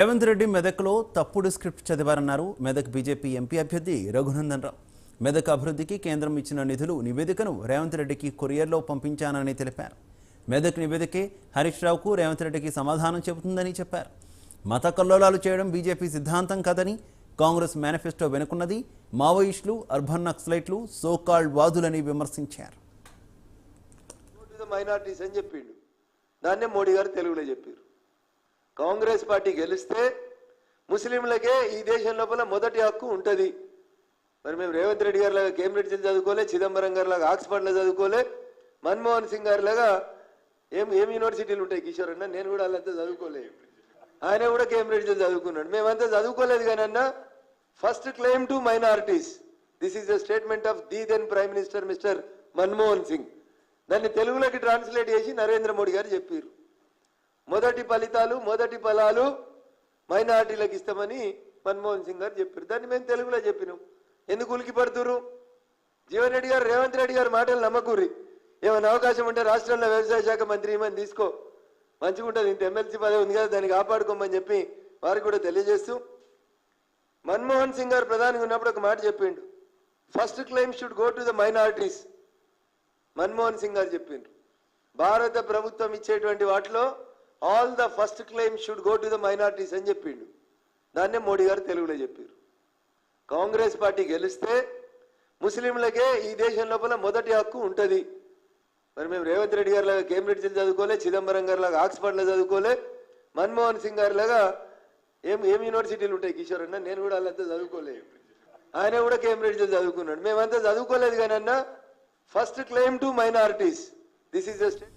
రేవంత్ రెడ్డి మెదక్లో తప్పుడు script చదివారన్నారు Medak BJP MP అభ్యర్థి రఘునందన్ రావు. మెదక్ అభివృద్ధికి కేంద్రం ఇచ్చిన నిధులు నివేదికను రేవంత్ రెడ్డికి కొరియర్లో పంపించానని తెలిపారు. మెదక్ నివేదికే హరీష్ రావుకు రేవంత్ రెడ్డికి సమాధానం చెబుతుందని చెప్పారు. మత కల్లోలాలు చేయడం బీజేపీ సిద్ధాంతం కాదని, కాంగ్రెస్ మేనిఫెస్టో వెనుకున్నది మావోయిస్టులు, అర్బన్ నక్సలైట్లు, సోకాల్డ్ వాదులని విమర్శించారు. మైనారిటీస్ అని చెప్పిండు, దాన్నే మోడీ గారు తెలుగులో చెప్పారు. కాంగ్రెస్ పార్టీ గెలిస్తే ముస్లింలకే ఈ దేశం లోపల మొదటి హక్కు ఉంటుంది. మరి మేము రేవంత్ రెడ్డి గారి లాగా కేంబ్రిడ్జ్లో చదువుకోలే, చిదంబరం గారి లాగా ఆక్స్ఫర్డ్లో చదువుకోలే, మన్మోహన్ సింగ్ గారి లాగా ఏం యూనివర్సిటీలు ఉంటాయి కిషోర్ అన్న, నేను కూడా వాళ్ళంతా చదువుకోలేదు. ఆయన కూడా కేంబ్రిడ్జ్లో చదువుకున్నాడు. మేమంతా చదువుకోలేదు కానీ అన్న, first claim to minorities, this is the statement of the then prime minister mister Manmohan Singh. దాన్ని తెలుగులోకి ట్రాన్స్లేట్ చేసి నరేంద్ర మోడీ గారు చెప్పారు. మొదటి ఫలితాలు, మొదటి ఫలాలు మైనారిటీలకు ఇస్తామని మన్మోహన్ సింగ్ గారు చెప్పారు. దాన్ని మేము తెలుగులో చెప్పినాం. ఎందుకు ఉలికి పడుతురు? జీవన్ రెడ్డి గారు, రేవంత్ రెడ్డి గారు మాటలు నమ్మకూరి. ఏమైనా అవకాశం ఉంటే రాష్ట్రంలో వ్యవసాయ శాఖ మంత్రి ఏమని తీసుకో, మంచిగా ఉంటుంది. ఇంత ఎమ్మెల్సీ పదవి ఉంది కదా, దాన్ని కాపాడుకోమని చెప్పి వారికి కూడా తెలియజేస్తూ, మన్మోహన్ సింగ్ గారు ప్రధానిగా ఉన్నప్పుడు ఒక మాట చెప్పిండు, first claim should go to the minorities. Manmohan Singh గారు చెప్పిండ్రు, భారత ప్రభుత్వం ఇచ్చేటువంటి వాటిలో all the first claim should go to the minorities అని చెప్పిండు. దాన్నే మోడీ గారు తెలుగులో చెప్పారు. కాంగ్రెస్ పార్టీ గెలిస్తే ముస్లింలకే ఈ దేశం లోపల మొదటి హక్కు ఉంటుంది. మరి మేము రేవంత్ రెడ్డి గారి లాగా కేంబ్రిడ్జ్లో చదువుకోలే, చిదంబరం గారి లాగా ఆక్స్ఫర్డ్లో చదువుకోలే, మన్మోహన్ సింగ్ గారి లాగా ఏం యూనివర్సిటీలు ఉంటాయి కిషోర్ అన్న, నేను కూడా వాళ్ళంతా చదువుకోలేదు. ఆయన కూడా కేంబ్రిడ్జ్లో చదువుకున్నాడు. మేమంతా చదువుకోలేదు కానీ అన్న, first claim to minorities, this is the state.